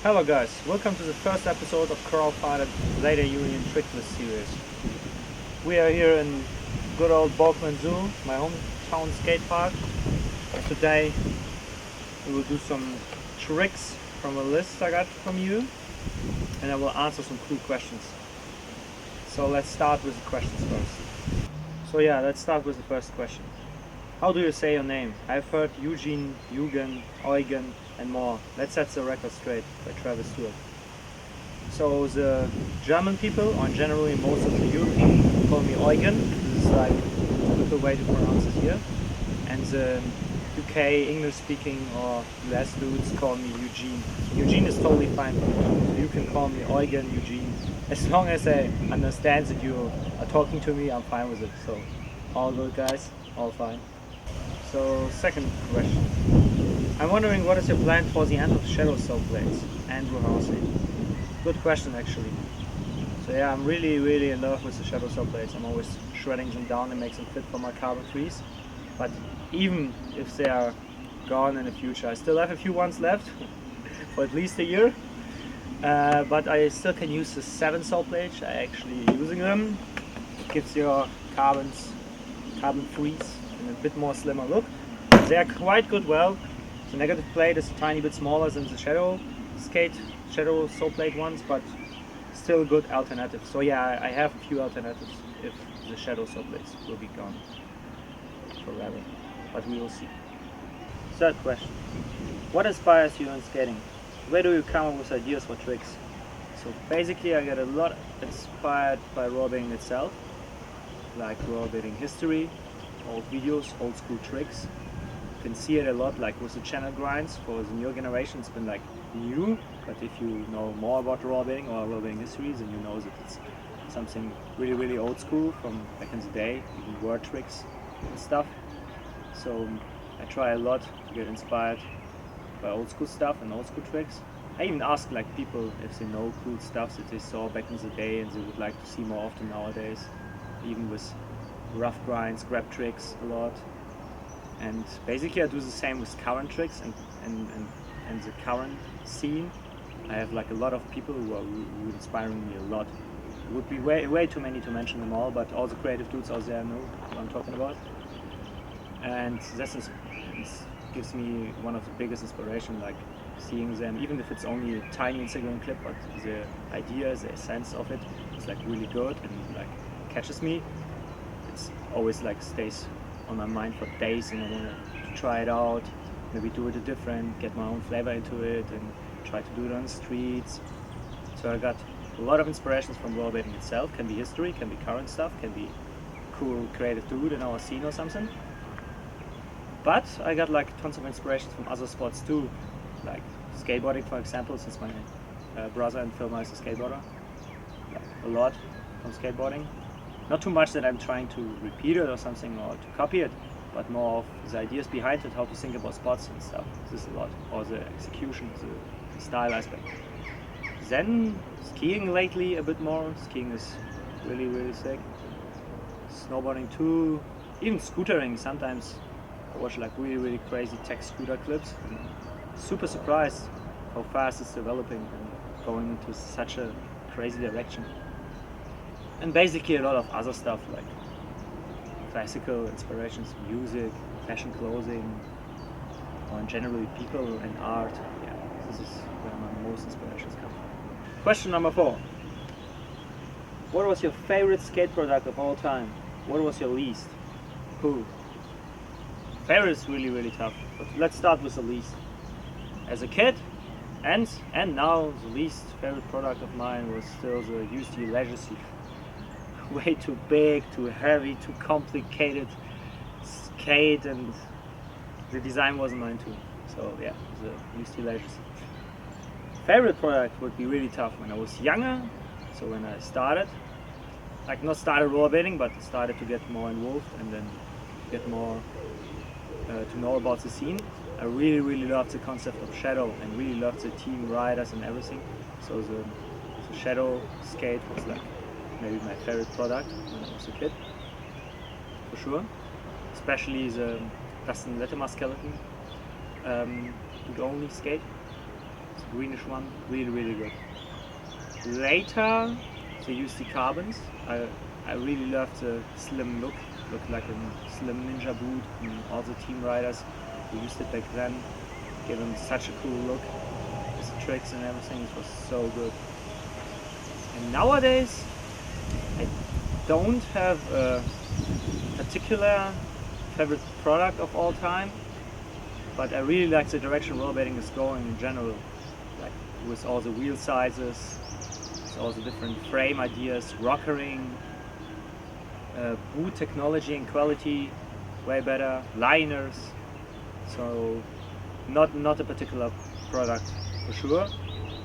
Hello guys, welcome to the first episode of crowdfunded Later Union Trickless series. We are here in good old Borklyn Zoo, my hometown skate park, and today we will do some tricks from a list I got from you, and I will answer some cool questions. So let's start with the questions first. Let's start with the first question. How do you say your name? I've heard Eugen, Eugen, and more. Let's set the record straight by Stewart. So the German people, or generally most of the European, call me Eugen. This is like the typical way to pronounce it here. And the UK English speaking or US dudes call me Eugene. Eugene is totally fine for me. You can call me Eugen, Eugene. As long as I understand that you are talking to me, I'm fine with it. So all good guys, all fine. So second question. I'm wondering what is your plan for the end of Xsjado Soul Plates and Hursey? Good question actually. So yeah, I'm really in love with the Xsjado Soul Plates. I'm always shredding them down and make them fit for my carbon trees. But even if they are gone in the future, I still have a few ones left for at least a year. But I still can use the 7 soul plates. I actually using them. It gives your carbon frees and a bit more slimmer look. They are quite good. Well, the negative plate is a tiny bit smaller than the Xsjado Soul Plate ones, but still a good alternative. So yeah, I have a few alternatives if the Xsjado Soul Plates will be gone forever, but we will see. Third question. What inspires you in skating? Where do you come up with ideas for tricks? So basically I get a lot inspired by rollerblading itself, like rollerblading history, old videos, old school tricks. You can see it a lot, like with the channel grinds. For the newer generation it's been like new, but if you know more about rollerblading or rollerblading histories, then you know that it's something really old school from back in the day, even word tricks and stuff. So I try a lot to get inspired by old school stuff and old school tricks. I even ask like people if they know cool stuff that they saw back in the day and they would like to see more often nowadays, even with rough grinds, grab tricks a lot. And basically I do the same with current tricks and the current scene. I have like a lot of people who are inspiring me a lot. It would be way too many to mention them all, but all the creative dudes out there know what I'm talking about. And this gives me one of the biggest inspiration, like seeing them, even if it's only a tiny Instagram clip, but the idea, the essence of it is like really good and like catches me. It's always like stays on my mind for days, and I want to try it out, maybe do it different, get my own flavor into it, and try to do it on the streets. So I got a lot of inspirations from rollerblading itself. Can be history, can be current stuff, can be cool creative dude in our scene or something. But I got like tons of inspirations from other sports too, like skateboarding for example, since my brother and Filma is a skateboarder. Like, a lot from skateboarding. Not too much that I'm trying to repeat it or something or to copy it, but more of the ideas behind it, how to think about spots and stuff. This is a lot. Or the execution, the style aspect. Then skiing lately a bit more. Skiing is really sick. Snowboarding too. Even scootering. Sometimes I watch like really crazy tech scooter clips. And super surprised how fast it's developing and going into such a crazy direction. And basically a lot of other stuff like classical inspirations, music, fashion, clothing, or generally people and art. Yeah, this is where my most inspirations come from. Question number 4. What was your favorite skate product of all time? What was your least? Who? Favorite is really tough, but let's start with the least. As a kid and now, the least favorite product of mine was still the UC Legacy. Way too big, too heavy, too complicated skate, and the design wasn't mine too. So yeah, the UC Legacy. Favorite product would be really tough when I was younger. So when I started, like not started rollerblading, but started to get more involved and then get more to know about the scene. I really loved the concept of Xsjado and really loved the team riders and everything. So the Xsjado skate was like maybe my favorite product when I was a kid, for sure. Especially the Dustin Jamieson skeleton, dude only skate. It's a greenish one, really good. Later they used the carbons. I really love the slim look like a slim ninja boot, and all the team riders who used it back then gave them such a cool look with the tricks and everything. It was so good. And nowadays I don't have a particular favorite product of all time, but I really like the direction rollerblading is going in general, like with all the wheel sizes, with all the different frame ideas, rockering, boot technology and quality way better, liners. So not a particular product for sure,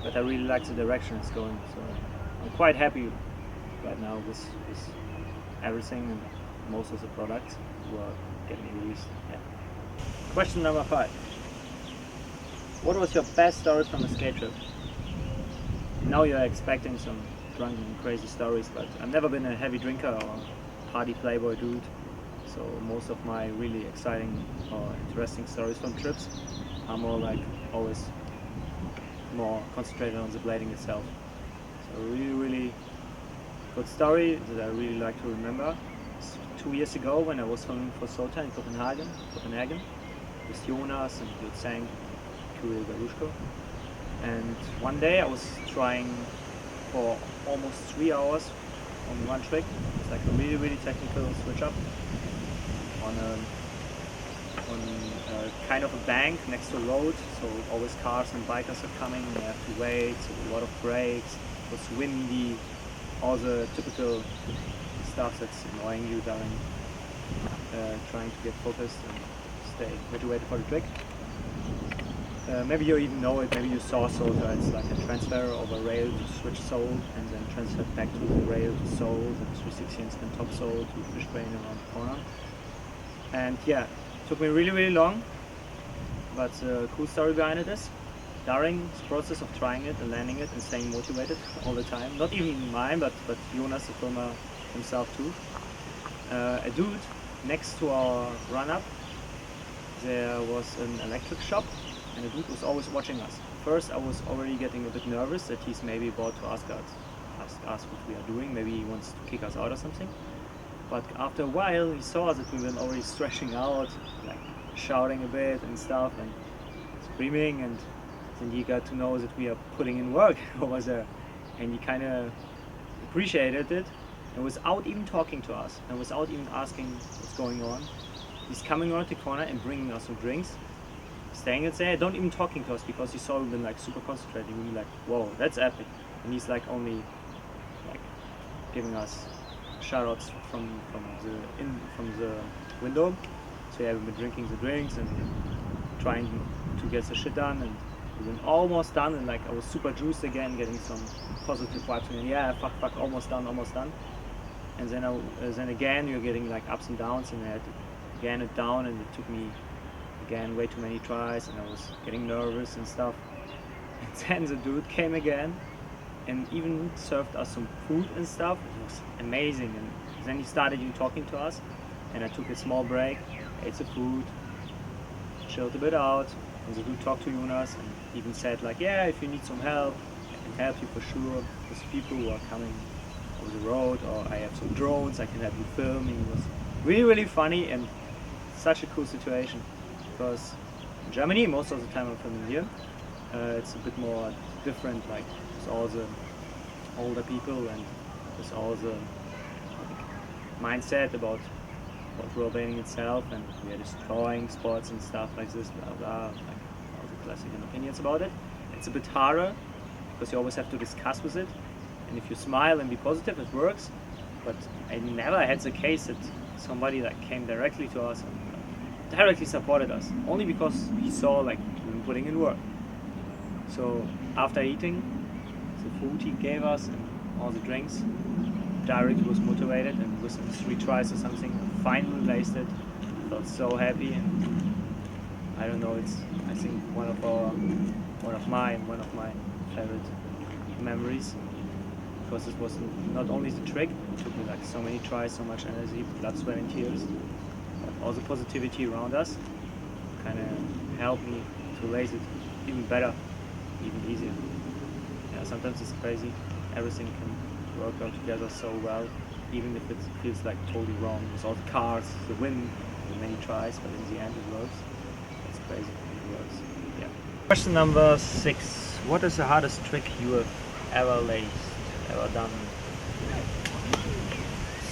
but I really like the direction it's going. So I'm quite happy right now with everything and most of the products who are getting released. Yeah. Question number 5. What was your best story from a skate trip? Now you're expecting some drunken crazy stories, but I've never been a heavy drinker or party playboy dude, so most of my really exciting or interesting stories from trips are more like always more concentrated on the blading itself. So really good story that I really like to remember. It's 2 years ago when I was filming for Sota in Copenhagen with Jonas and Yutsang, Kirill Garushko. And one day I was trying for almost 3 hours on one trick. It's like a really technical switch up on a kind of a bank next to a road, so always cars and bikers are coming, you have to wait, so a lot of brakes, it was windy, all the typical stuff that's annoying you during trying to get focused and stay motivated for the trick. Maybe you even know it, maybe you saw Sota, it's like a transfer over rail to switch sole and then transfer back to the rail to sole, the 360 and then top sole to fish crane around the corner. And yeah, it took me really long, but the cool story behind it is, during the process of trying it and landing it and staying motivated all the time, not even mine, but Jonas, the filmer himself too, a dude next to our run-up, there was an electric shop, and the dude was always watching us. First I was already getting a bit nervous that he's maybe about to ask us what we are doing, maybe he wants to kick us out or something. But after a while he saw that we were already stretching out, like shouting a bit and stuff and screaming, and then he got to know that we are putting in work over there, and he kind of appreciated it, and without even talking to us and without even asking what's going on, he's coming around the corner and bringing us some drinks, staying there, don't even talking to us, because he saw we've been like super concentrating. We were like, whoa, that's epic. And he's like only like giving us shoutouts from the window. So yeah, we've been drinking the drinks and trying to get the shit done, and we've been almost done, and like I was super juiced again, getting some positive vibes, and yeah, fuck, almost done. And then again you're getting like ups and downs, and I had to again it down, and it took me again way too many tries, and I was getting nervous and stuff. And then the dude came again and even served us some food and stuff. It was amazing. And then he started talking to us, and I took a small break, ate the food, chilled a bit out, and the dude talked to Jonas and even said like, yeah, if you need some help, I can help you for sure. There's people who are coming over the road, or I have some drones, I can help you filming. It was really funny and such a cool situation, because in Germany most of the time I'm filming here, it's a bit more different, like with all the older people and with all the mindset about rollerblading itself, and we are destroying sports and stuff like this, blah blah, like all the classic opinions about it. It's a bit harder because you always have to discuss with it, and if you smile and be positive, it works. But I never had the case that somebody like came directly to us and directly supported us, only because he saw like we were putting in work. So after eating the food he gave us and all the drinks, directly was motivated, and within 3 tries or something finally laced it. Felt so happy, and I don't know, it's I think one of my favorite memories, because it was not only the trick, it took me like so many tries, so much energy, blood, sweat and tears, but all the positivity around us kind of helped me to lace it even better. even easier. Yeah, sometimes it's crazy. Everything can work out together so well, even if it feels like totally wrong with all the cars, the wind, the many tries, but in the end it works. It's crazy, it works. Yeah. Question number 6. What is the hardest trick you have ever laced, ever done?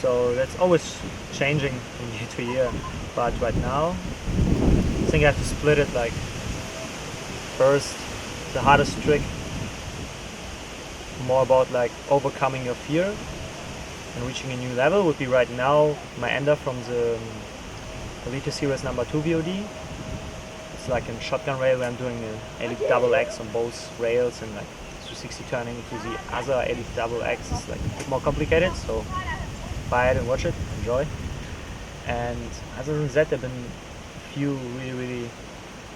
So that's always changing from year to year, but right now I think I have to split it. Like, first, the hardest trick, more about like overcoming your fear and reaching a new level, would be right now my ender from the Elite Series number 2 VOD. It's like a shotgun rail where I'm doing an Elite double X on both rails, and like 360 turning to the other Elite double X is like a bit more complicated, so buy it and watch it, enjoy. And other than that, there have been a few really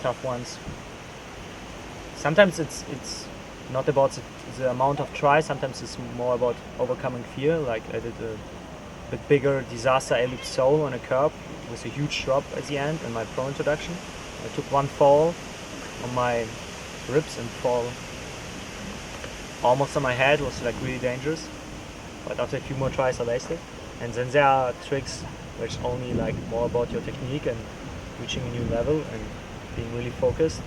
tough ones. Sometimes it's not about the amount of tries, sometimes it's more about overcoming fear. Like I did a bit bigger disaster ellipse soul on a curb with a huge drop at the end in my pro introduction. I took one fall on my ribs and fall almost on my head. It was like really dangerous, but after a few more tries I laced it. And then there are tricks which only like more about your technique and reaching a new level and being really focused.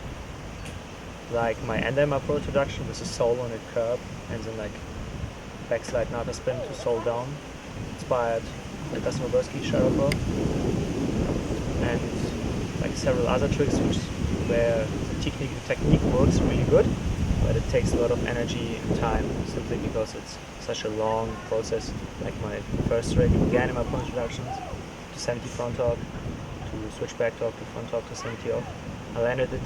Like my ender in my pro introduction with a soul on a curb, and then like backslide narco spin to soul down, inspired by Dustin Xsjado Soul, and like several other tricks where the technique works really good, but it takes a lot of energy and time simply because it's such a long process. Like my first trick, again in my pro introductions, to 70 front torque, to switch back torque to front torque to 70 off. I landed it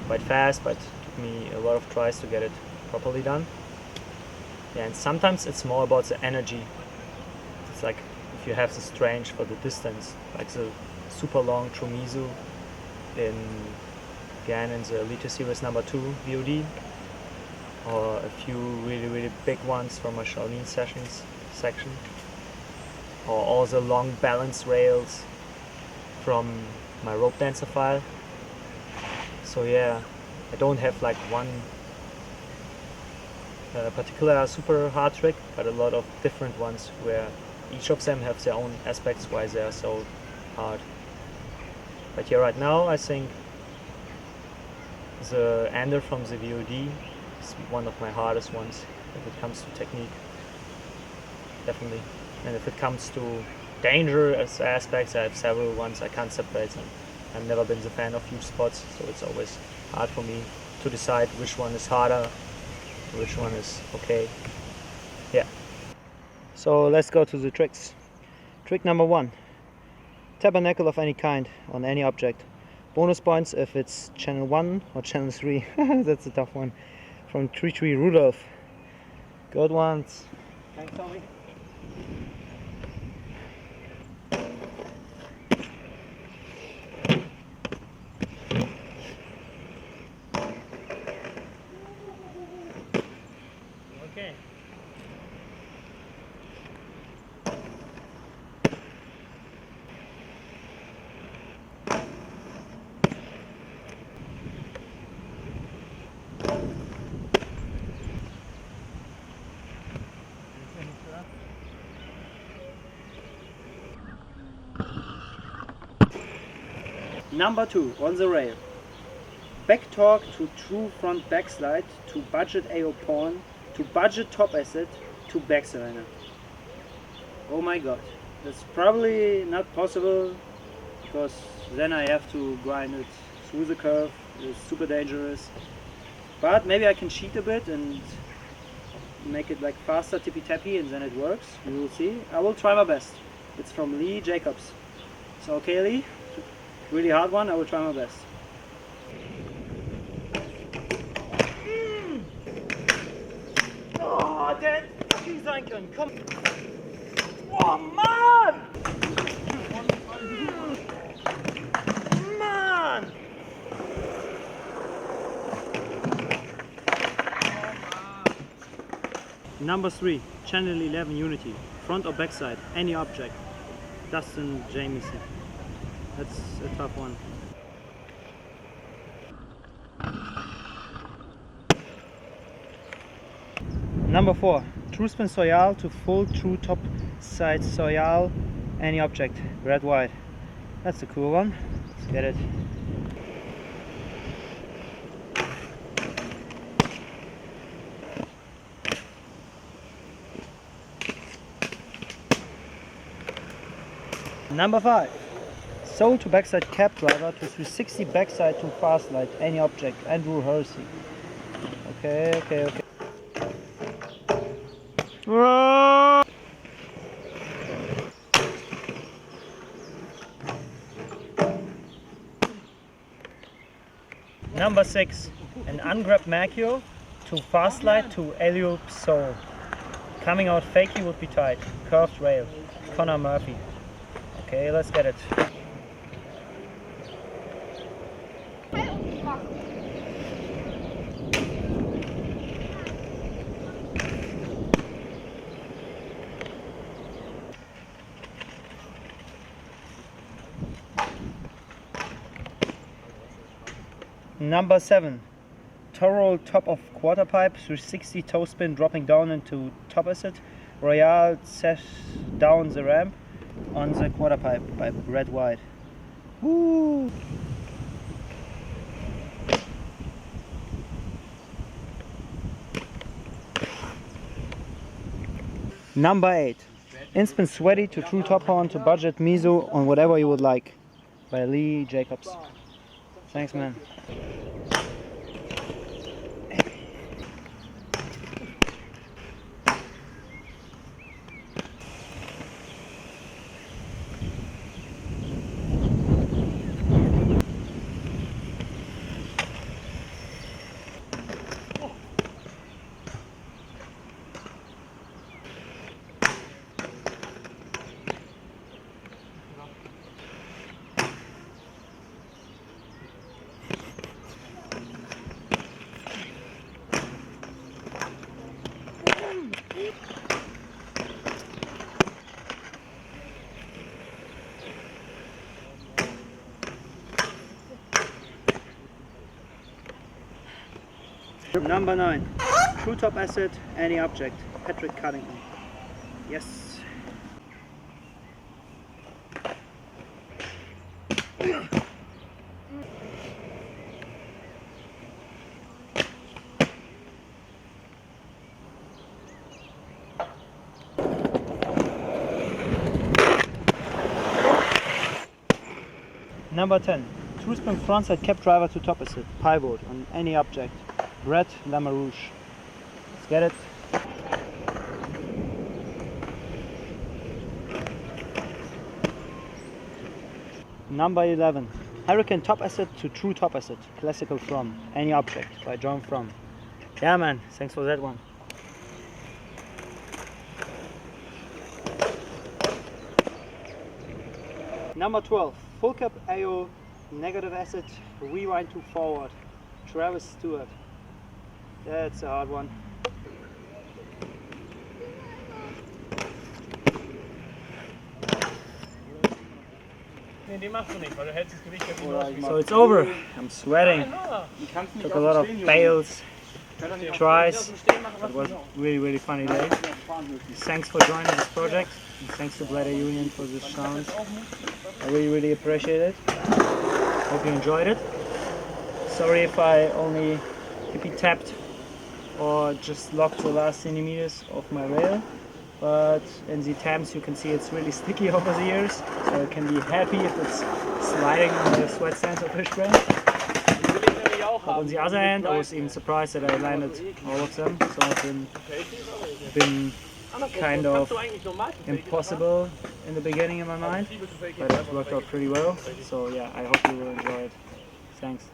quite fast, but it took me a lot of tries to get it properly done. Yeah, and sometimes it's more about the energy. It's like if you have this range for the distance, like the super long Trumizu again in the Elite Series number 2 VOD, or a few really big ones from my Shaolin sessions section, or all the long balance rails from my rope dancer file. So yeah, I don't have like one particular super hard trick, but a lot of different ones where each of them have their own aspects why they are so hard. But here right now I think the ender from the VOD is one of my hardest ones if it comes to technique, definitely. And if it comes to dangerous aspects, I have several ones, I can't separate them. I've never been the fan of huge spots, so it's always hard for me to decide which one is harder, which one is okay. Yeah. So let's go to the tricks. Trick number 1. Tabernacle of any kind on any object. Bonus points if it's channel 1 or channel 3. That's a tough one. From Tri-Rudolf. Good ones. Thanks, Tommy. Okay. Number 2, on the rail. Back torque to true front backslide to budget AO pawn to budget top acid to back surrender. Oh my god, that's probably not possible because then I have to grind it through the curve. It's super dangerous. But maybe I can cheat a bit and make it like faster tippy tappy and then it works. We will see. I will try my best. It's from Lee Jacobs. So okay, Lee? Really hard one, I will try my best. Oh, der hätte sein können, komm! Oh, Mann! Mann! Number 3, channel 11 unity, front or backside, any object. Dustin Jamieson. That's a tough one. Number 4, Truespin Soyale to full true topside Soyale, any object, red white. That's a cool one. Let's get it. Number 5, Soul to backside Cabdriver to 360 backside to Fastslide, any object, Andrew Hursey. Okay. Number 6, an ungrabbed Mercure to Fastslide to Xsjado Soul. Coming out fakey would be tight. Curved rail, Connor Murphy. Okay, let's get it. Number 7, Toro top of quarter pipe, 360 toe spin dropping down into topacid, royale cess down the ramp on the quarter pipe by red white. Woo! Number 8, Instant Sweaty to true top horn to budget miso on whatever you would like by Lee Jacobs. Thanks, man. Number 9, true top acid, any object, Patrick Coddington. Yes. Number 10, Truespin frontside Cabdriver to topacid, pivot on any object, red Lamoureux. Let's get it. Number 11, Hurricane top acid to true top acid, classical Fromm, any object by John Fromm. Yeah, man, thanks for that one. Number 12, Fullcab AO Negative Acid, rewind to forward, Stewart. That's a hard one. So it's over. I'm sweating. Took a lot of fails, tries. It was really funny day. Thanks for joining this project. And thanks to Bladder Union for this challenge. I really appreciate it. Hope you enjoyed it. Sorry if I only hippie tapped or just locked the last centimeters of my rail, but in the temps you can see it's really sticky over the years, so I can be happy if it's sliding on the sweat sands of Fishbrain. But on the other hand, I was even surprised that I landed all of them. Some of them have been kind of impossible in the beginning in my mind, but it worked out pretty well. So yeah, I hope you will enjoy it. Thanks.